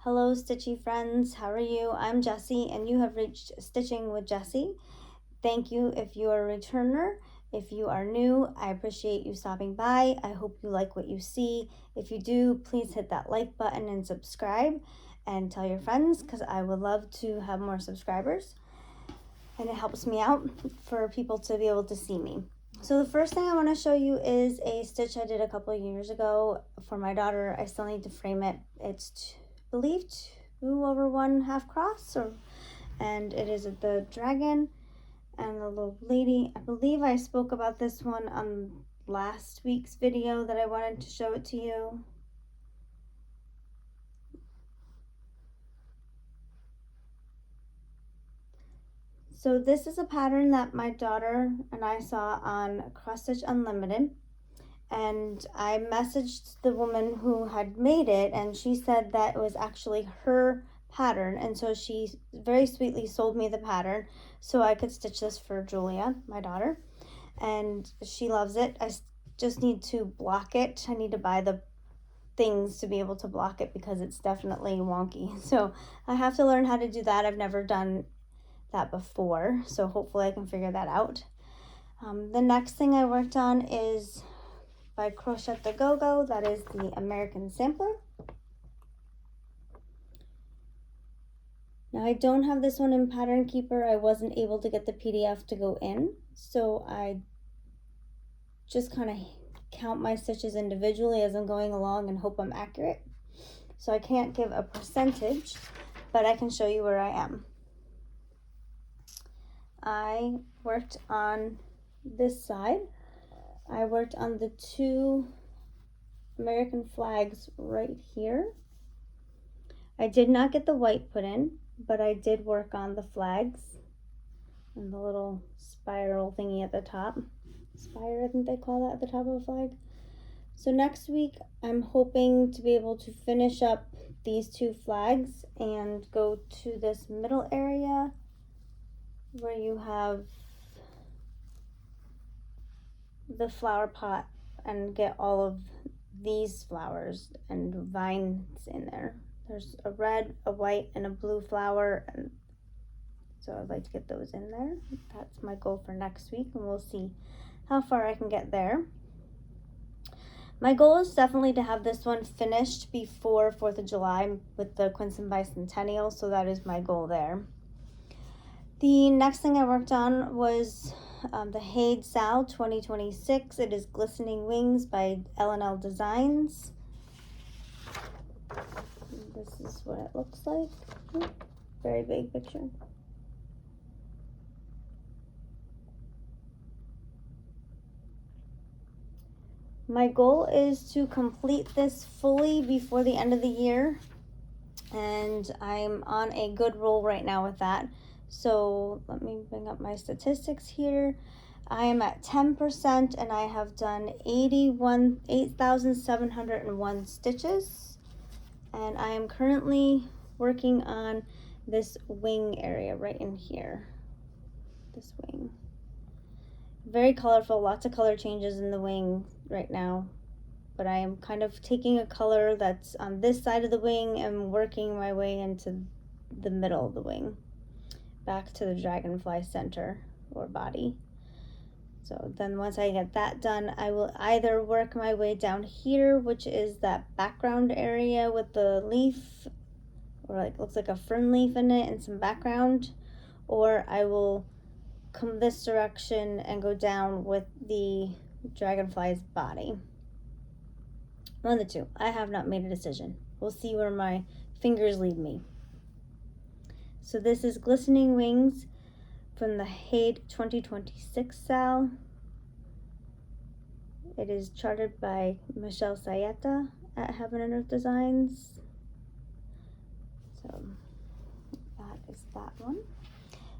Hello Stitchy friends, how are you? I'm Jessie and you have reached Stitching with Jessie. Thank you if you are a returner. If you are new, I appreciate you stopping by. I hope you like what you see. If you do, please hit that like button and subscribe and tell your friends because I would love to have more subscribers and it helps me out for people to be able to see me. So the first thing I want to show you is a stitch I did a couple of years ago for my daughter. I still need to frame it. It's I believe 2 over 1 half cross, and it is the dragon and the little lady. I believe I spoke about this one on last week's video that I wanted to show it to you. So this is a pattern that my daughter and I saw on Cross Stitch Unlimited, and I messaged the woman who had made it, and she said that it was actually her pattern, and so she very sweetly sold me the pattern so I could stitch this for Julia, my daughter, and she loves it. I just need to block it. I need to buy the things to be able to block it because it's definitely wonky, so I have to learn how to do that. I've never done that before, so hopefully I can figure that out. The next thing I worked on is by Crocette the Go-Go. That is the American sampler. Now I don't have this one in Pattern Keeper. I wasn't able to get the PDF to go in, so I just kind of count my stitches individually as I'm going along and hope I'm accurate. So I can't give a percentage, but I can show you where I am. I worked on this side. I worked on the 2 American flags right here. I did not get the white put in, but I did work on the flags and the little spiral thingy at the top. Spire, I think they call that at the top of a flag. So next week, I'm hoping to be able to finish up these 2 flags and go to this middle area where you have the flower pot and get all of these flowers and vines in there. There's a red, a white, and a blue flower, and so I'd like to get those in there. That's my goal for next week, and we'll see how far I can get there. My goal is definitely to have this one finished before 4th of July with the Quinceann Bicentennial, so that is my goal there. The next thing I worked on was the Haid Sal 2026. It is Glistening Wings by L&L Designs. This is what it looks like. Very big picture. My goal is to complete this fully before the end of the year, and I'm on a good roll right now with that. So let me bring up my statistics here. I am at 10% and I have done 8,701 stitches. And I am currently working on this wing area right in here. This wing. Very colorful, lots of color changes in the wing right now. But I am kind of taking a color that's on this side of the wing and working my way into the middle of the wing, back to the dragonfly center or body. So then once I get that done, I will either work my way down here, which is that background area with the leaf, or like looks like a fern leaf in it and some background, or I will come this direction and go down with the dragonfly's body. One of the two. I have not made a decision. We'll see where my fingers lead me. So this is Glistening Wings from the Haid 2026 Sal. It is charted by Michelle Sayetta at Heaven and Earth Designs. So that is that one.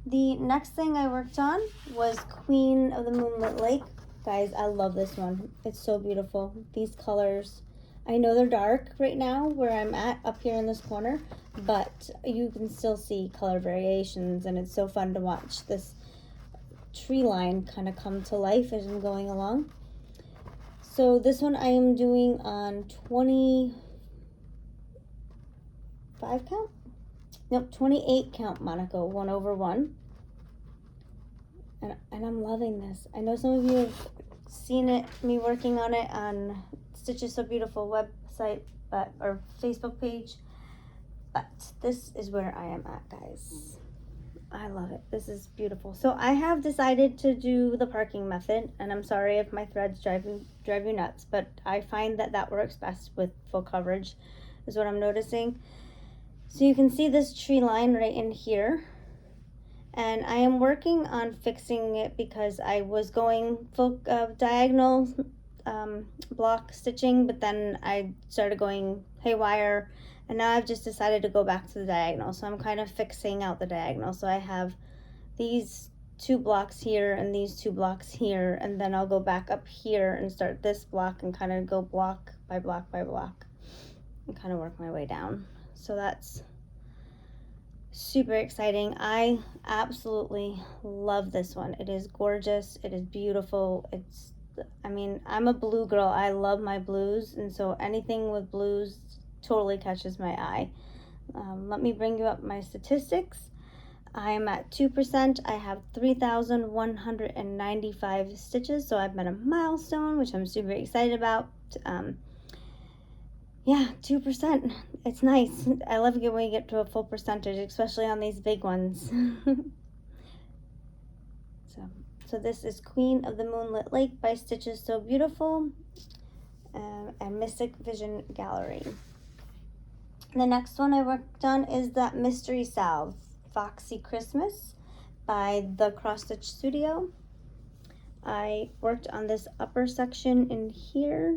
The next thing I worked on was Queen of the Moonlit Lake. Guys, I love this one. It's so beautiful. These colors, I know they're dark right now where I'm at up here in this corner, but you can still see color variations, and it's so fun to watch this tree line kind of come to life as I'm going along. So this one I am doing on 20 25 count? Nope, 28 count Monaco 1/1. And I'm loving this. I know some of you have seen it, me working on it on Stitches So Beautiful website, or Facebook page, but this is where I am at, guys. I love it. This is beautiful. So I have decided to do the parking method, and I'm sorry if my threads drive you nuts, but I find that that works best with full coverage, is what I'm noticing. So you can see this tree line right in here, and I am working on fixing it because I was going full diagonal block stitching, but then I started going haywire, and now I've just decided to go back to the diagonal. So I'm kind of fixing out the diagonal. So I have these 2 blocks here and these 2 blocks here, and then I'll go back up here and start this block and kind of go block by block by block and kind of work my way down. So that's super exciting. I absolutely love this one. It is gorgeous. It is beautiful. I mean, I'm a blue girl. I love my blues, and so anything with blues totally catches my eye. Let me bring you up my statistics. I am at 2%. I have 3,195 stitches, so I've met a milestone, which I'm super excited about. Yeah, 2%. It's nice. I love it when you get to a full percentage, especially on these big ones. So this is Queen of the Moonlit Lake by Stitches So Beautiful and Mystic Vision Gallery. The next one I worked on is that Mystery Salve, Foxy Christmas by the Cross Stitch Studio. I worked on this upper section in here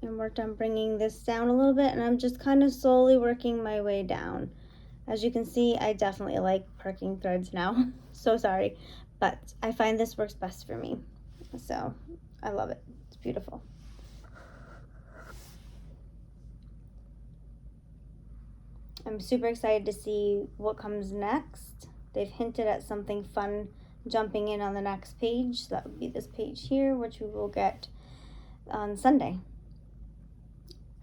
and worked on bringing this down a little bit, and I'm just kind of slowly working my way down. As you can see, I definitely like parking threads now. So sorry, but I find this works best for me. So I love it. It's beautiful. I'm super excited to see what comes next. They've hinted at something fun jumping in on the next page. So that would be this page here, which we will get on Sunday.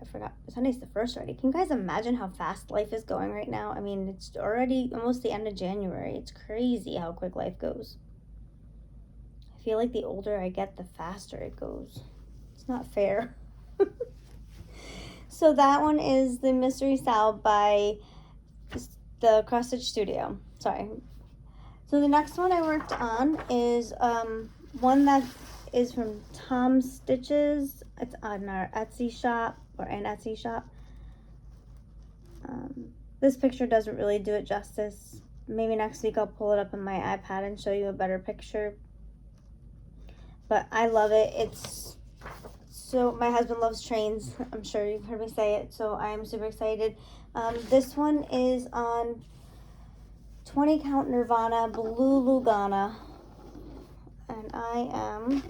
I forgot, Sunday's the 1st already. Can you guys imagine how fast life is going right now? I mean, it's already almost the end of January. It's crazy how quick life goes. I feel like the older I get, the faster it goes. It's not fair. So that one is the Mystery Salve by the Cross Stitch Studio. Sorry. So the next one I worked on is one that is from Tom Stitches. It's on our Etsy shop, or an Etsy shop. This picture doesn't really do it justice. Maybe next week I'll pull it up on my iPad and show you a better picture. But I love it. So my husband loves trains. I'm sure you've heard me say it, so I am super excited. This one is on 20 count Nirvana blue lugana, and I am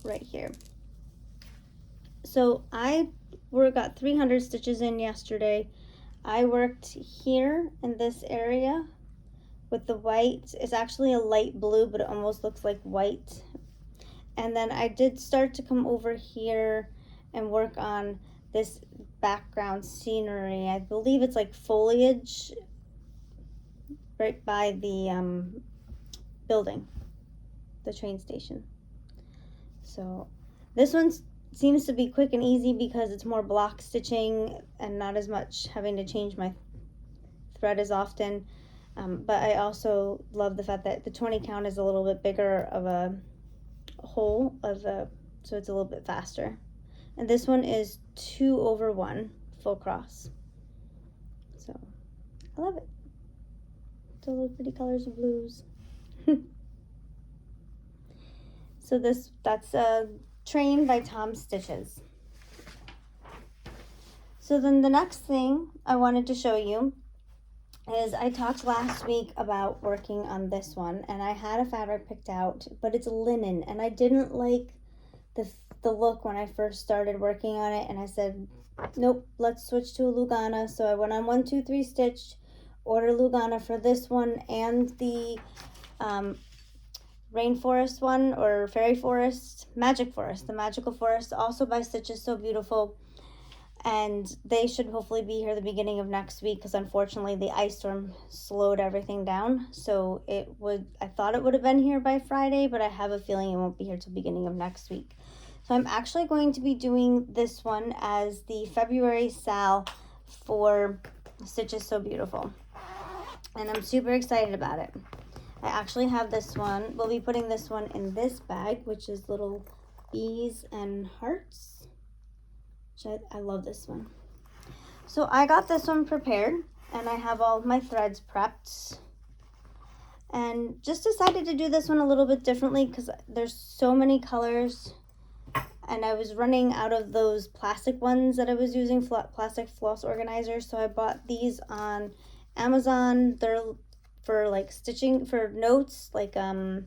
right here. So I got 300 stitches in yesterday. I worked here in this area with the white. It's actually a light blue, but it almost looks like white. And then I did start to come over here and work on this background scenery. I believe it's like foliage right by the building, the train station. So this one seems to be quick and easy because it's more block stitching and not as much having to change my thread as often. But I also love the fact that the 20 count is a little bit bigger of a hole so it's a little bit faster. And this one is 2/1 full cross. So I love it. It's all those pretty colors of blues. So that's a Train by Tom Stitches. So then the next thing I wanted to show you is I talked last week about working on this one, and I had a fabric picked out, but it's linen, and I didn't like the look when I first started working on it, and I said, nope, let's switch to a lugana. So I went on 1, 2, 3 stitch, ordered lugana for this one and the rainforest one, or fairy forest, magic forest, the magical forest, also by Stitches So Beautiful. and they should hopefully be here the beginning of next week, because unfortunately the ice storm slowed everything down. So I thought it would have been here by Friday, but I have a feeling it won't be here till beginning of next week. So I'm actually going to be doing this one as the February sal for Stitches So Beautiful, and I'm super excited about it. I actually have this one. We'll be putting this one in this bag, which is little bees and hearts. I love this one. So I got this one prepared, and I have all my threads prepped, and just decided to do this one a little bit differently because there's so many colors, and I was running out of those plastic ones that I was using, plastic floss organizers. So I bought these on Amazon. They're for like stitching, for notes, like when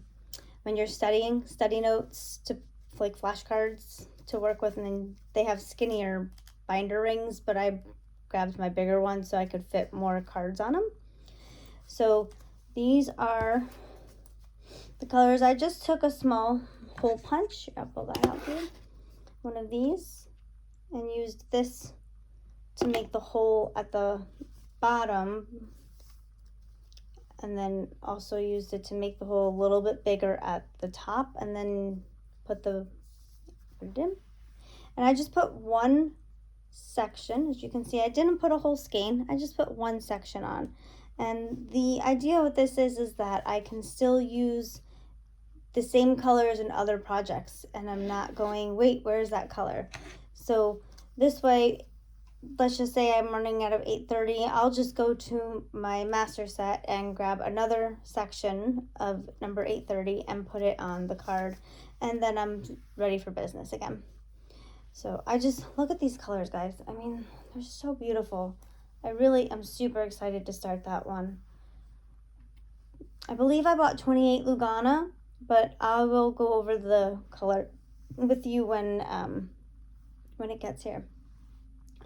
you're studying, study notes, to like flashcards to work with. And then they have skinnier binder rings, but I grabbed my bigger one so I could fit more cards on them. So these are the colors. I just took a small hole punch, I'll pull that out here, one of these, and used this to make the hole at the bottom, and then also used it to make the hole a little bit bigger at the top, and then put it in. And I just put one section. As you can see, I didn't put a whole skein, I just put one section on. And the idea with this is that I can still use the same colors in other projects, and I'm not going, wait, where's that color? So this way, let's just say I'm running out of 830, I'll just go to my master set and grab another section of number 830 and put it on the card, and then I'm ready for business again. So I just, look at these colors, guys. I mean, they're so beautiful. I really am super excited to start that one. I believe I bought 28 Lugana, but I will go over the color with you when it gets here.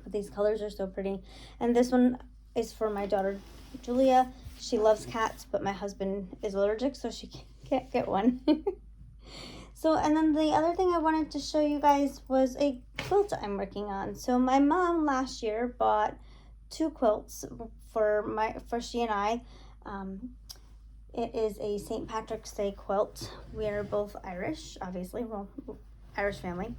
But these colors are so pretty. And this one is for my daughter Julia. She loves cats, but my husband is allergic, so she can't get one. So, and then the other thing I wanted to show you guys was a quilt I'm working on. So my mom last year bought 2 quilts for she and I. It is a St. Patrick's Day quilt. We are both Irish, obviously, well, Irish family.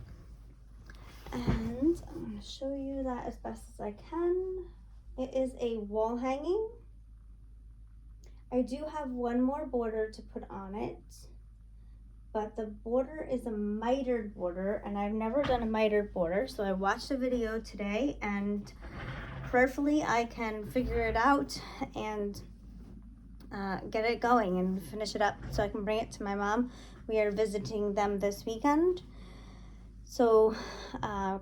And I'm going to show you that as best as I can. It is a wall hanging. I do have one more border to put on it, but the border is a mitered border, and I've never done a mitered border, so I watched a video today, and prayerfully I can figure it out and get it going and finish it up so I can bring it to my mom. We are visiting them this weekend. So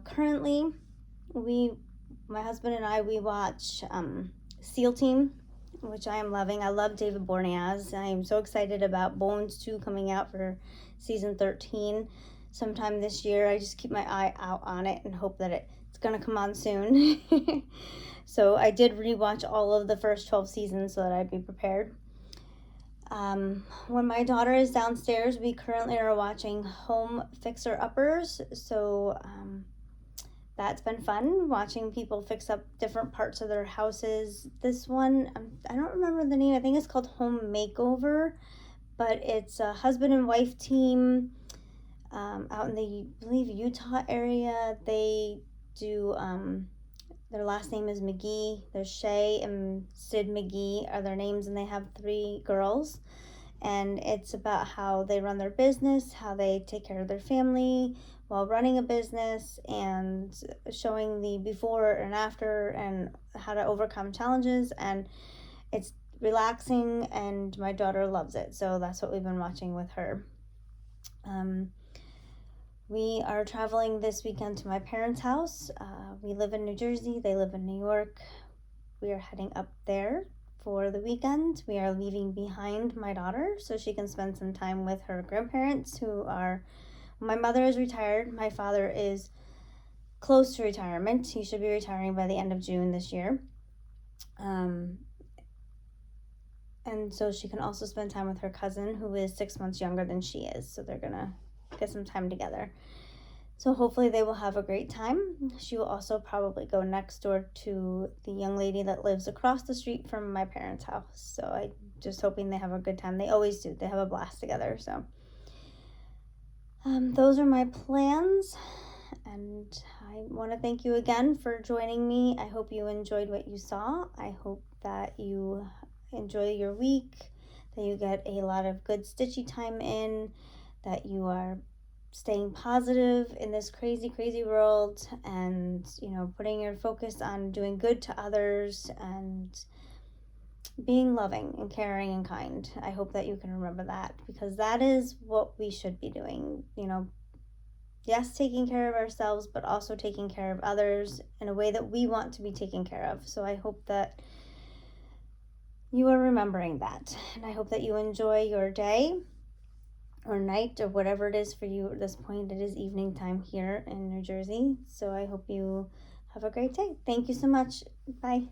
currently my husband and I, we watch SEAL Team, which I am loving. I love David Boreanaz. I am so excited about Bones 2 coming out for season 13 sometime this year. I just keep my eye out on it and hope that it's gonna come on soon. So I did rewatch all of the first 12 seasons so that I'd be prepared. When my daughter is downstairs, we currently are watching Home Fixer Uppers. So that's been fun, watching people fix up different parts of their houses. This one, I don't remember the name. I think it's called Home Makeover, but it's a husband and wife team out in the, I believe, Utah area. They do, their last name is McGee. There's Shay and Sid McGee are their names, and they have 3 girls. And it's about how they run their business, how they take care of their family while running a business, and showing the before and after and how to overcome challenges. And it's relaxing, and my daughter loves it, so that's what we've been watching with her. We are traveling this weekend to my parents' house. We live in New Jersey, they live in New York. We are heading up there for the weekend. We are leaving behind my daughter so she can spend some time with her grandparents, who are, my mother is retired, my father is close to retirement. He should be retiring by the end of June this year. And so she can also spend time with her cousin, who is 6 months younger than she is. So they're gonna get some time together. So hopefully they will have a great time. She will also probably go next door to the young lady that lives across the street from my parents' house. So I just hoping they have a good time. They always do. They have a blast together. So those are my plans. And I want to thank you again for joining me. I hope you enjoyed what you saw. I hope that you enjoy your week, that you get a lot of good stitchy time in, that you are staying positive in this crazy, crazy world, and, you know, putting your focus on doing good to others and being loving and caring and kind. I hope that you can remember that, because that is what we should be doing. You know, yes, taking care of ourselves, but also taking care of others in a way that we want to be taken care of. So I hope that you are remembering that, and I hope that you enjoy your day or night or whatever it is for you at this point. It is evening time here in New Jersey, so I hope you have a great day. Thank you so much. Bye.